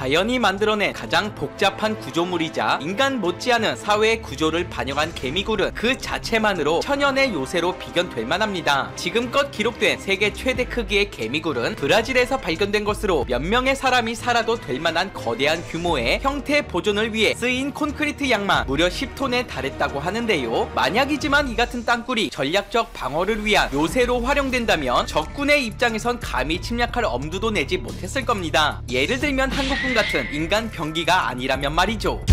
자연이 만들어낸 가장 복잡한 구조물이자 인간 못지않은 사회의 구조를 반영한 개미굴은 그 자체만으로 천연의 요새로 비견될 만합니다. 지금껏 기록된 세계 최대 크기의 개미굴은 브라질에서 발견된 것으로 몇 명의 사람이 살아도 될 만한 거대한 규모의 형태 보존을 위해 쓰인 콘크리트 양만 무려 10톤에 달했다고 하는데요. 만약이지만 이 같은 땅굴이 전략적 방어를 위한 요새로 활용된다면 적군의 입장에선 감히 침략할 엄두도 내지 못했을 겁니다. 예를 들면 한국군 같은 인간 병기가 아니라면 말이죠.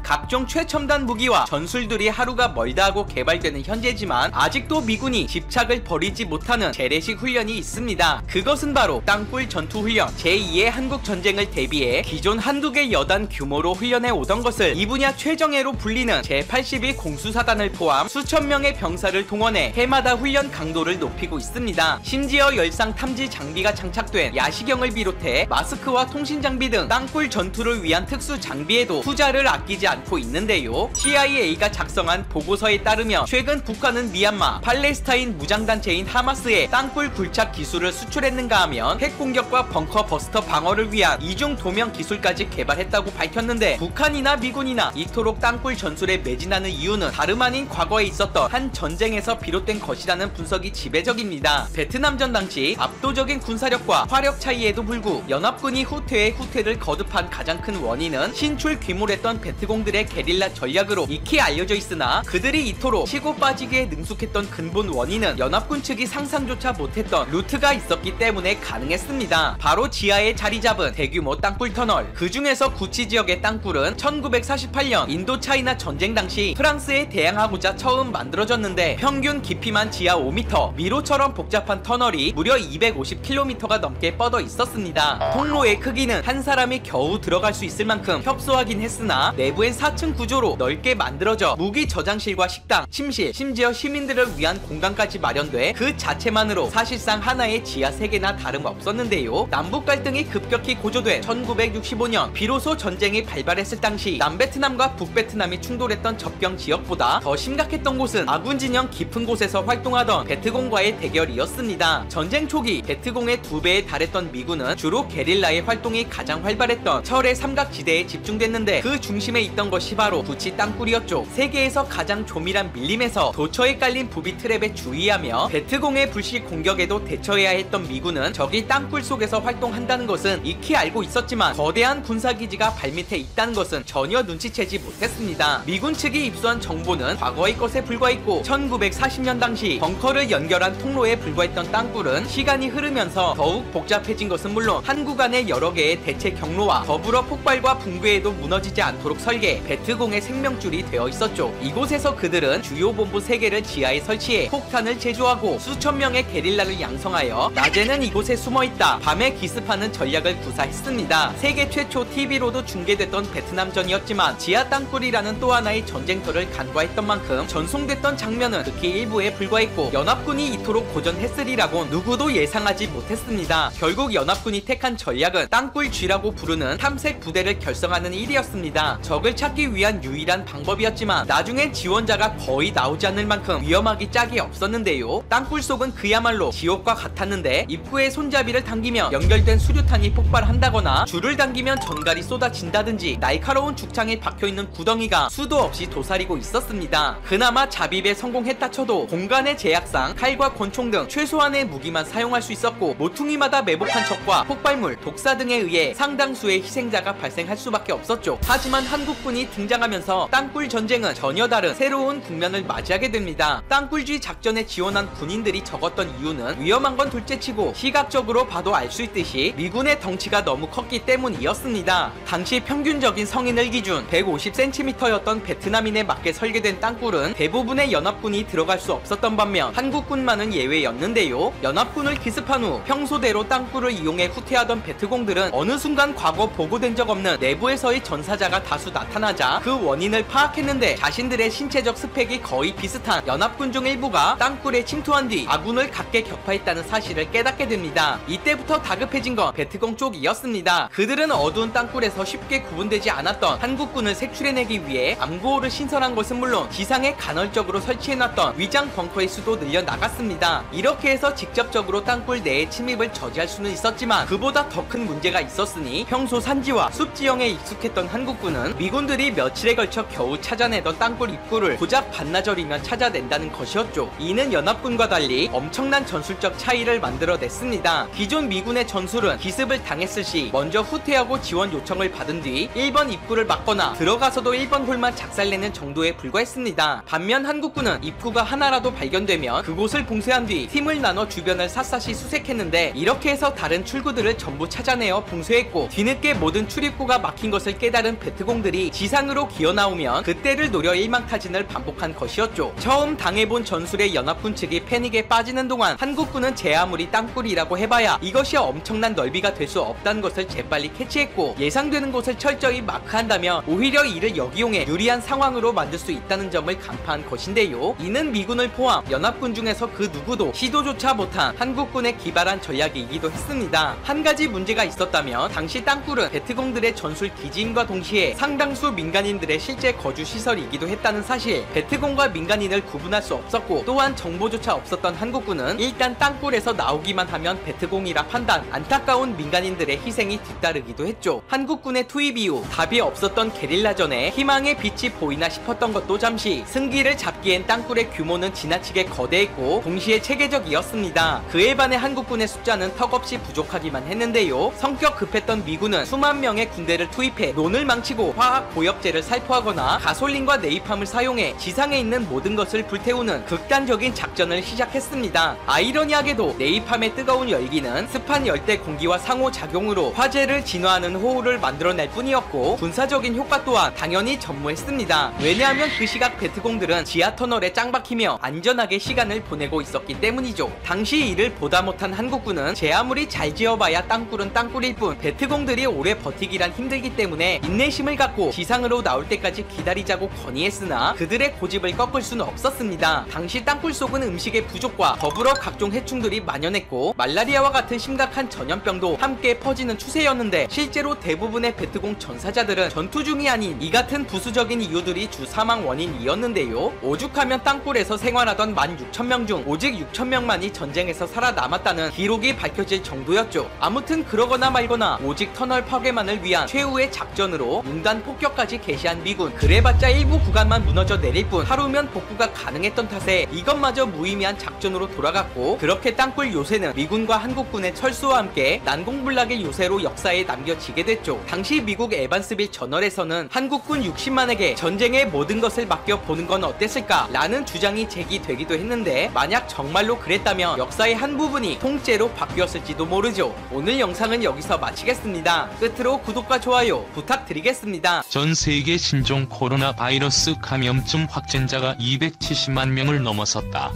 각종 최첨단 무기와 전술들이 하루가 멀다 하고 개발되는 현재지만 아직도 미군이 집착을 버리지 못하는 재래식 훈련이 있습니다. 그것은 바로 땅굴 전투훈련. 제2의 한국전쟁을 대비해 기존 한두 개 여단 규모로 훈련해 오던 것을 이 분야 최정예로 불리는 제82 공수사단을 포함 수천 명의 병사를 동원해 해마다 훈련 강도를 높이고 있습니다. 심지어 열상 탐지 장비가 장착된 야시경을 비롯해 마스크와 통신 장비 등 땅굴 전투를 위한 특수 장비에도 투자를 아끼지 않고 있는데요. CIA가 작성한 보고서에 따르면 최근 북한은 미얀마, 팔레스타인 무장단체인 하마스에 땅굴 굴착 기술을 수출했는가 하면 핵공격과 벙커 버스터 방어를 위한 이중 도명 기술까지 개발했다고 밝혔는데 북한이나 미군이나 이토록 땅굴 전술에 매진하는 이유는 다름 아닌 과거에 있었던 한 전쟁에서 비롯된 것이라는 분석이 지배적입니다. 베트남전 당시 압도적인 군사력과 화력 차이에도 불구 연합군이 후퇴의 후퇴를 거듭한 가장 큰 원인은 신출 귀몰했던 베트공들의 게릴라 전략으로 익히 알려져 있으나 그들이 이토록 치고 빠지기에 능숙했던 근본 원인은 연합군 측이 상상조차 못했던 루트가 있었기 때문에 가능했습니다. 바로 지하에 자리 잡은 대규모 땅굴 터널. 그 중에서 구치 지역의 땅굴은 1948년 인도차이나 전쟁 당시 프랑스에 대항하고자 처음 만들어졌는데 평균 깊이만 지하 5m, 미로처럼 복잡한 터널이 무려 250km가 넘게 뻗어 있었습니다. 통로의 크기는 한 사람이 겨우 들어갈 수 있을 만큼 협소하긴 했으나 내부엔 4층 구조로 넓게 만들어져 무기 저장실과 식당, 침실, 심지어 시민들을 위한 공간까지 마련돼 그 자체만으로 사실상 하나의 지하 세계나 다름없었는데요. 남북 갈등이 급격히 고조된 1965년 비로소 전쟁이 발발했을 당시 남베트남과 북베트남이 충돌했던 접경 지역보다 더 심각했던 곳은 아군 진영 깊은 곳에서 활동하던 베트공과의 대결이었습니다. 전쟁 초기 베트공의 2배에 달했던 미군은 주로 게릴라의 활동이 가장 활발했던 철의 삼각지대에 집중됐는데 그 중심에 있던 것이 바로 구치 땅굴이었죠. 세계에서 가장 조밀한 밀림에서 도처에 깔린 부비 트랩에 주의하며 베트공의 불시 공격에도 대처해야 했던 미군은 적이 땅굴 속에서 활동한다는 것은 익히 알고 있었지만 거대한 군사기지가 발밑에 있다는 것은 전혀 눈치채지 못했습니다. 미군 측이 입수한 정보는 과거의 것에 불과했고 1940년 당시 벙커를 연결한 통로에 불과했던 땅굴은 시간이 흐르면서 더욱 복잡해진 것은 물론 한국 안의 여러 개의 대체 경로와 더불어 폭발과 붕괴에도 무너지지 않도록 설계, 베트공의 생명줄이 되어 있었죠. 이곳에서 그들은 주요 본부 3개를 지하에 설치해 폭탄을 제조하고 수천 명의 게릴라를 양성하여 낮에는 이곳에 숨어있다 밤에 기습하는 전략을 구사했습니다. 세계 최초 TV로도 중계됐던 베트남전이었지만 지하 땅굴이라는 또 하나의 전쟁터를 간과했던 만큼 전송됐던 장면은 극히 일부에 불과했고 연합군이 이토록 고전했으리라고 누구도 예상하지 못했습니다. 결국 연합군이 택한 전략은 땅굴 쥐라고 부르는 탐색 부대를 결성하는 일이었습니다. 적을 찾기 위한 유일한 방법이었지만 나중엔 지원자가 거의 나오지 않을 만큼 위험하기 짝이 없었는데요. 땅굴 속은 그야말로 지옥과 같았는데 입구에 손잡이를 당기면 연결된 수류탄이 폭발한다거나 줄을 당기면 전갈이 쏟아진다든지 날카로운 죽창에 박혀있는 구덩이가 수도 없이 도사리고 있었습니다. 그나마 잡입에 성공했다 쳐도 공간의 제약상 칼과 권총 등 최소한의 무기만 사용할 수 있었고 모퉁이마다 매복한 적과 폭발물, 독사 등에 의해 상당수의 희생자가 발생할 수밖에 없었죠. 하지만 한국군이 등장하면서 땅굴 전쟁은 전혀 다른 새로운 국면을 맞이하게 됩니다. 땅굴쥐 작전에 지원한 군인들이 적었던 이유는 위험한 건 둘째치고 시각적으로 봐도 알 수 있듯이 미군의 덩치가 너무 컸기 때문이었습니다. 당시 평균적인 성인을 기준 150cm였던 베트남인에 맞게 설계된 땅굴은 대부분의 연합군이 들어갈 수 없었던 반면 한국군만은 예외였는데요. 연합군을 기습한 후 평소대로 땅굴을 이용해 후퇴하던 베트공들은 어느 순간 과거 보고된 적 없는 내부에서의 전사자가 다수 나타났습니다. 나타나자 그 원인을 파악했는데 자신들의 신체적 스펙이 거의 비슷한 연합군 중 일부가 땅굴에 침투한 뒤 아군을 각계 격파했다는 사실을 깨닫게 됩니다. 이때부터 다급해진 건 베트공 쪽이었습니다. 그들은 어두운 땅굴에서 쉽게 구분되지 않았던 한국군을 색출해내기 위해 암고호를 신설한 것은 물론 지상에 간헐적으로 설치해놨던 위장 벙커의 수도 늘려나갔습니다. 이렇게 해서 직접적으로 땅굴 내에 침입을 저지할 수는 있었지만 그보다 더 큰 문제가 있었으니 평소 산지와 숲 지형에 익숙했던 한국군은 미군들이 며칠에 걸쳐 겨우 찾아내던 땅굴 입구를 고작 반나절이면 찾아낸다는 것이었죠. 이는 연합군과 달리 엄청난 전술적 차이를 만들어냈습니다. 기존 미군의 전술은 기습을 당했을 시 먼저 후퇴하고 지원 요청을 받은 뒤 1번 입구를 막거나 들어가서도 1번 홀만 작살내는 정도에 불과했습니다. 반면 한국군은 입구가 하나라도 발견되면 그곳을 봉쇄한 뒤 팀을 나눠 주변을 샅샅이 수색했는데 이렇게 해서 다른 출구들을 전부 찾아내어 봉쇄했고 뒤늦게 모든 출입구가 막힌 것을 깨달은 베트공들이 지상으로 기어나오면 그때를 노려 일망타진을 반복한 것이었죠. 처음 당해본 전술의 연합군 측이 패닉에 빠지는 동안 한국군은 제 아무리 땅굴이라고 해봐야 이것이 엄청난 넓이가 될 수 없다는 것을 재빨리 캐치했고 예상되는 곳을 철저히 마크한다면 오히려 이를 역이용해 유리한 상황으로 만들 수 있다는 점을 간파한 것인데요. 이는 미군을 포함 연합군 중에서 그 누구도 시도조차 못한 한국군의 기발한 전략이기도 했습니다. 한 가지 문제가 있었다면 당시 땅굴은 베트공들의 전술 기지임과 동시에 상당수 민간인들의 실제 거주 시설이기도 했다는 사실. 베트공과 민간인을 구분할 수 없었고 또한 정보조차 없었던 한국군은 일단 땅굴에서 나오기만 하면 베트공이라 판단, 안타까운 민간인들의 희생이 뒤따르기도 했죠. 한국군의 투입 이후 답이 없었던 게릴라전에 희망의 빛이 보이나 싶었던 것도 잠시 승기를 잡기엔 땅굴의 규모는 지나치게 거대했고 동시에 체계적이었습니다. 그에 반해 한국군의 숫자는 턱없이 부족하기만 했는데요. 성격 급했던 미군은 수만 명의 군대를 투입해 논을 망치고 화학 고엽제를 살포하거나 가솔린과 네이팜을 사용해 지상에 있는 모든 것을 불태우는 극단적인 작전을 시작했습니다. 아이러니하게도 네이팜의 뜨거운 열기는 습한 열대 공기와 상호작용으로 화재를 진화하는 호우를 만들어낼 뿐이었고 군사적인 효과 또한 당연히 전무했습니다. 왜냐하면 그 시각 베트공들은 지하터널에 짱박히며 안전하게 시간을 보내고 있었기 때문이죠. 당시 이를 보다 못한 한국군은 제 아무리 잘 지어봐야 땅굴은 땅굴일 뿐 베트공들이 오래 버티기란 힘들기 때문에 인내심을 갖고 지상으로 나올 때까지 기다리자고 건의했으나 그들의 고집을 꺾을 수는 없었습니다. 당시 땅굴 속은 음식의 부족과 더불어 각종 해충들이 만연했고 말라리아와 같은 심각한 전염병도 함께 퍼지는 추세였는데 실제로 대부분의 베트공 전사자들은 전투 중이 아닌 이 같은 부수적인 이유들이 주 사망 원인이었는데요. 오죽하면 땅굴에서 생활하던 16,000명 중 오직 6,000명만이 전쟁에서 살아남았다는 기록이 밝혀질 정도였죠. 아무튼 그러거나 말거나 오직 터널 파괴만을 위한 최후의 작전으로 융단 폭격까지 개시한 미군. 그래봤자 일부 구간만 무너져 내릴 뿐 하루면 복구가 가능했던 탓에 이것마저 무의미한 작전으로 돌아갔고 그렇게 땅굴 요새는 미군과 한국군의 철수와 함께 난공불락의 요새로 역사에 남겨지게 됐죠. 당시 미국 에반스빌 저널에서는 한국군 60만에게 전쟁의 모든 것을 맡겨보는 건 어땠을까 라는 주장이 제기되기도 했는데 만약 정말로 그랬다면 역사의 한 부분이 통째로 바뀌었을지도 모르죠. 오늘 영상은 여기서 마치겠습니다. 끝으로 구독과 좋아요 부탁드리겠습니다. 전 세계 신종 코로나 바이러스 감염증 확진자가 270만 명을 넘어섰다.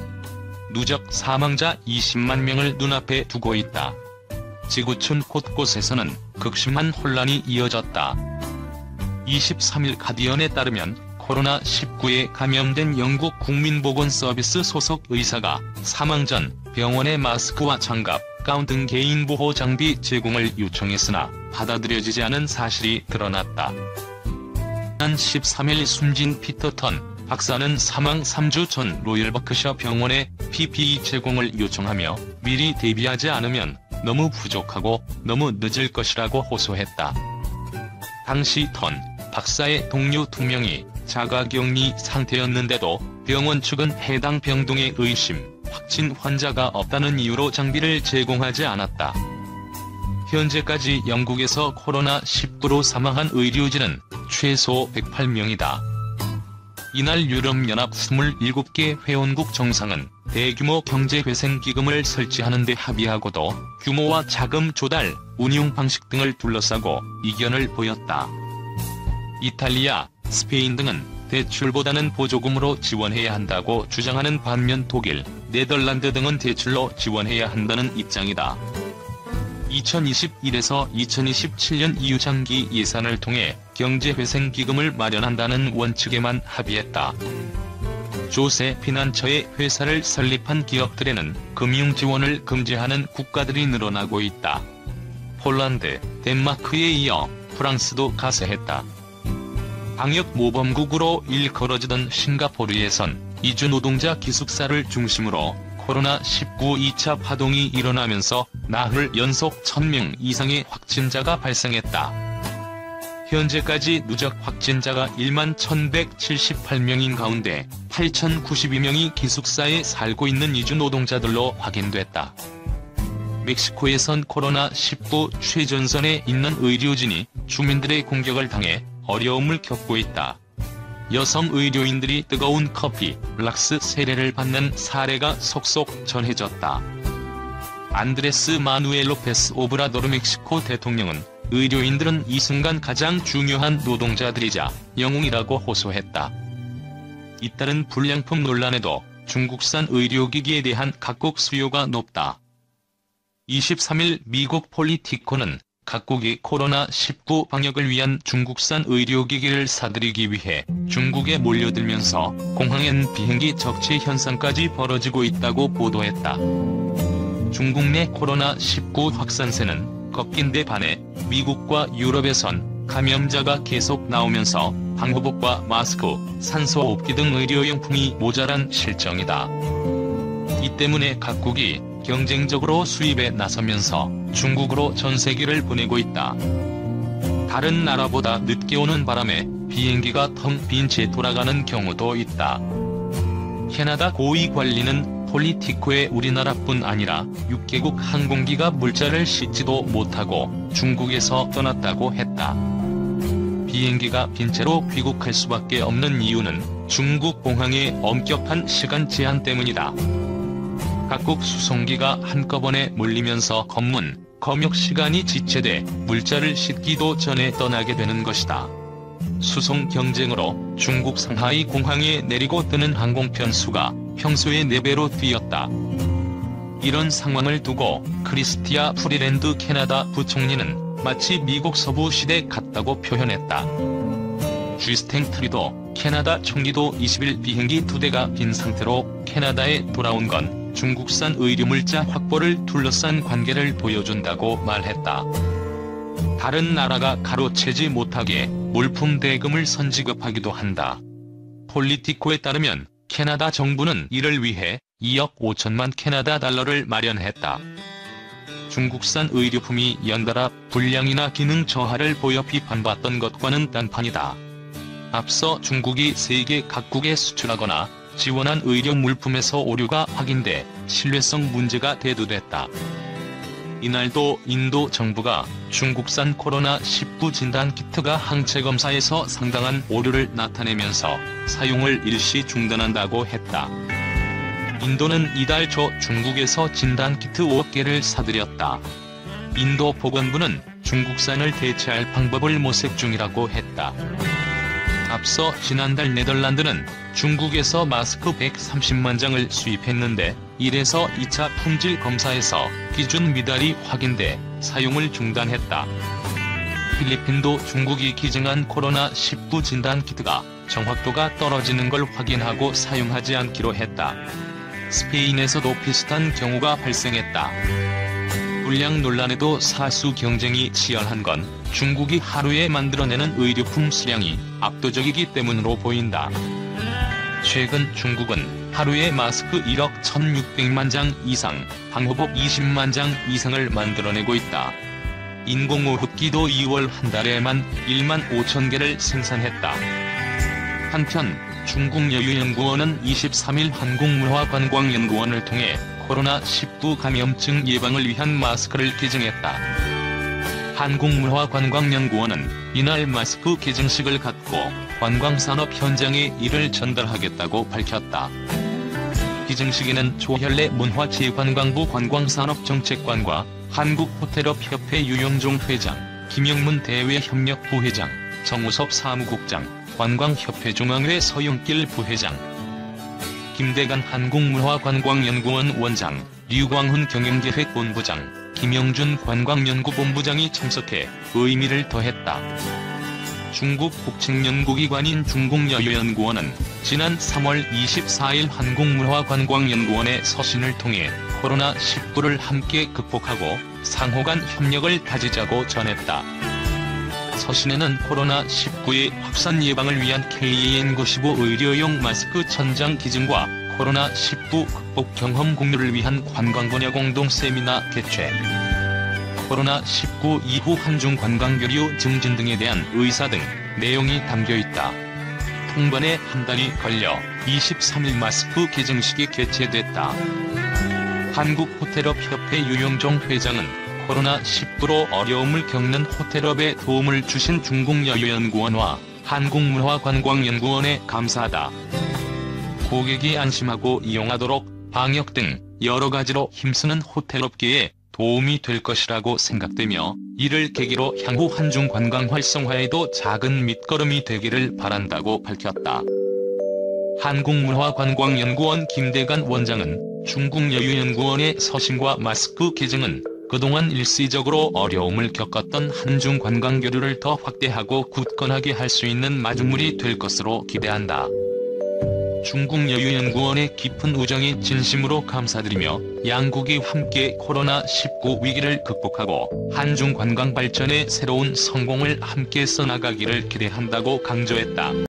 누적 사망자 20만 명을 눈앞에 두고 있다. 지구촌 곳곳에서는 극심한 혼란이 이어졌다. 23일 가디언에 따르면 코로나19에 감염된 영국 국민보건서비스 소속 의사가 사망 전 병원에 마스크와 장갑, 가운 등 개인보호 장비 제공을 요청했으나 받아들여지지 않은 사실이 드러났다. 지난 13일 숨진 피터턴 박사는 사망 3주 전 로열버크셔 병원에 PPE 제공을 요청하며 미리 대비하지 않으면 너무 부족하고 너무 늦을 것이라고 호소했다. 당시 턴 박사의 동료 2명이 자가격리 상태였는데도 병원 측은 해당 병동의 의심, 확진 환자가 없다는 이유로 장비를 제공하지 않았다. 현재까지 영국에서 코로나19로 사망한 의료진은 최소 108명이다. 이날 유럽연합 27개 회원국 정상은 대규모 경제회생기금을 설치하는 데 합의하고도 규모와 자금 조달, 운용 방식 등을 둘러싸고 이견을 보였다. 이탈리아, 스페인 등은 대출보다는 보조금으로 지원해야 한다고 주장하는 반면 독일, 네덜란드 등은 대출로 지원해야 한다는 입장이다. 2021에서 2027년 이후 장기 예산을 통해 경제회생기금을 마련한다는 원칙에만 합의했다. 조세 피난처에 회사를 설립한 기업들에는 금융 지원을 금지하는 국가들이 늘어나고 있다. 폴란드, 덴마크에 이어 프랑스도 가세했다. 방역 모범국으로 일컬어지던 싱가포르에선 이주 노동자 기숙사를 중심으로 코로나19 2차 파동이 일어나면서 나흘 연속 1000명 이상의 확진자가 발생했다. 현재까지 누적 확진자가 1만 1178명인 가운데 8092명이 기숙사에 살고 있는 이주 노동자들로 확인됐다. 멕시코에선 코로나19 최전선에 있는 의료진이 주민들의 공격을 당해 어려움을 겪고 있다. 여성 의료인들이 뜨거운 커피, 락스 세례를 받는 사례가 속속 전해졌다. 안드레스 마누엘 로페스 오브라도르 멕시코 대통령은 의료인들은 이 순간 가장 중요한 노동자들이자 영웅이라고 호소했다. 잇따른 불량품 논란에도 중국산 의료기기에 대한 각국 수요가 높다. 23일 미국 폴리티코는 각국이 코로나19 방역을 위한 중국산 의료기기를 사들이기 위해 중국에 몰려들면서 공항엔 비행기 적체 현상까지 벌어지고 있다고 보도했다. 중국 내 코로나19 확산세는 꺾인 데 반해 미국과 유럽에선 감염자가 계속 나오면서 방호복과 마스크, 산소호흡기 등 의료용품이 모자란 실정이다. 이 때문에 각국이 경쟁적으로 수입에 나서면서 중국으로 전세기를 보내고 있다. 다른 나라보다 늦게 오는 바람에 비행기가 텅 빈 채 돌아가는 경우도 있다. 캐나다 고위관리는 폴리티코에 우리나라뿐 아니라 6개국 항공기가 물자를 싣지도 못하고 중국에서 떠났다고 했다. 비행기가 빈 채로 귀국할 수밖에 없는 이유는 중국 공항의 엄격한 시간 제한 때문이다. 각국 수송기가 한꺼번에 몰리면서 검문, 검역 시간이 지체돼 물자를 싣기도 전에 떠나게 되는 것이다. 수송 경쟁으로 중국 상하이 공항에 내리고 뜨는 항공편 수가 평소의 4배로 뛰었다. 이런 상황을 두고 크리스티아 프리랜드 캐나다 부총리는 마치 미국 서부 시대 같다고 표현했다. 주스틴 트루도 캐나다 총리도 20일 비행기 2대가 빈 상태로 캐나다에 돌아온 건 중국산 의료물자 확보를 둘러싼 관계를 보여준다고 말했다. 다른 나라가 가로채지 못하게 물품 대금을 선지급하기도 한다. 폴리티코에 따르면 캐나다 정부는 이를 위해 2억 5천만 캐나다 달러를 마련했다. 중국산 의료품이 연달아 불량이나 기능 저하를 보여 비판받던 것과는 딴판이다. 앞서 중국이 세계 각국에 수출하거나 지원한 의료 물품에서 오류가 확인돼 신뢰성 문제가 대두됐다. 이날도 인도 정부가 중국산 코로나19 진단키트가 항체검사에서 상당한 오류를 나타내면서 사용을 일시 중단한다고 했다. 인도는 이달 초 중국에서 진단키트 5억 개를 사들였다. 인도 보건부는 중국산을 대체할 방법을 모색 중이라고 했다. 앞서 지난달 네덜란드는 중국에서 마스크 130만 장을 수입했는데 1에서 2차 품질 검사에서 기준 미달이 확인돼 사용을 중단했다. 필리핀도 중국이 기증한 코로나19 진단키트가 정확도가 떨어지는 걸 확인하고 사용하지 않기로 했다. 스페인에서도 비슷한 경우가 발생했다. 불량 논란에도 사수 경쟁이 치열한 건 중국이 하루에 만들어내는 의료품 수량이 압도적이기 때문으로 보인다. 최근 중국은 하루에 마스크 1억 1600만 장 이상, 방호복 20만 장 이상을 만들어내고 있다. 인공호흡기도 2월 한 달에만 1만 5천 개를 생산했다. 한편 중국 여유연구원은 23일 한국문화관광연구원을 통해 코로나19 감염증 예방을 위한 마스크를 개증했다. 한국문화관광연구원은 이날 마스크 개증식을 갖고 관광산업 현장에 이를 전달하겠다고 밝혔다. 기증식에는 조현래 문화체육관광부 관광산업정책관과 한국호텔업협회 유영종 회장, 김영문 대외협력부회장, 정우섭 사무국장, 관광협회 중앙회 서용길 부회장, 김대간 한국문화관광연구원 원장, 류광훈 경영기획본부장, 김영준 관광연구본부장이 참석해 의미를 더했다. 중국 국책연구기관인 중국여유연구원은 지난 3월 24일 한국문화관광연구원의 서신을 통해 코로나19를 함께 극복하고 상호 간 협력을 다지자고 전했다. 서신에는 코로나19의 확산 예방을 위한 KN95 의료용 마스크 1000장 기증과 코로나19 극복 경험 공유를 위한 관광분야 공동 세미나 개최, 코로나19 이후 한중 관광 교류 증진 등에 대한 의사 등 내용이 담겨있다. 통관에 한 달이 걸려 23일 마스크 기증식이 개최됐다. 한국호텔업협회 유영종 회장은 코로나19로 어려움을 겪는 호텔업에 도움을 주신 중국여유연구원과 한국문화관광연구원에 감사하다. 고객이 안심하고 이용하도록 방역 등 여러 가지로 힘쓰는 호텔업계에 도움이 될 것이라고 생각되며 이를 계기로 향후 한중 관광 활성화에도 작은 밑거름이 되기를 바란다고 밝혔다. 한국문화관광연구원 김대관 원장은 중국여유연구원의 서신과 마스크 기증은 그동안 일시적으로 어려움을 겪었던 한중 관광 교류를 더 확대하고 굳건하게 할 수 있는 마중물이 될 것으로 기대한다. 중국여유연구원의 깊은 우정에 진심으로 감사드리며 양국이 함께 코로나19 위기를 극복하고 한중 관광 발전의 새로운 성공을 함께 써나가기를 기대한다고 강조했다.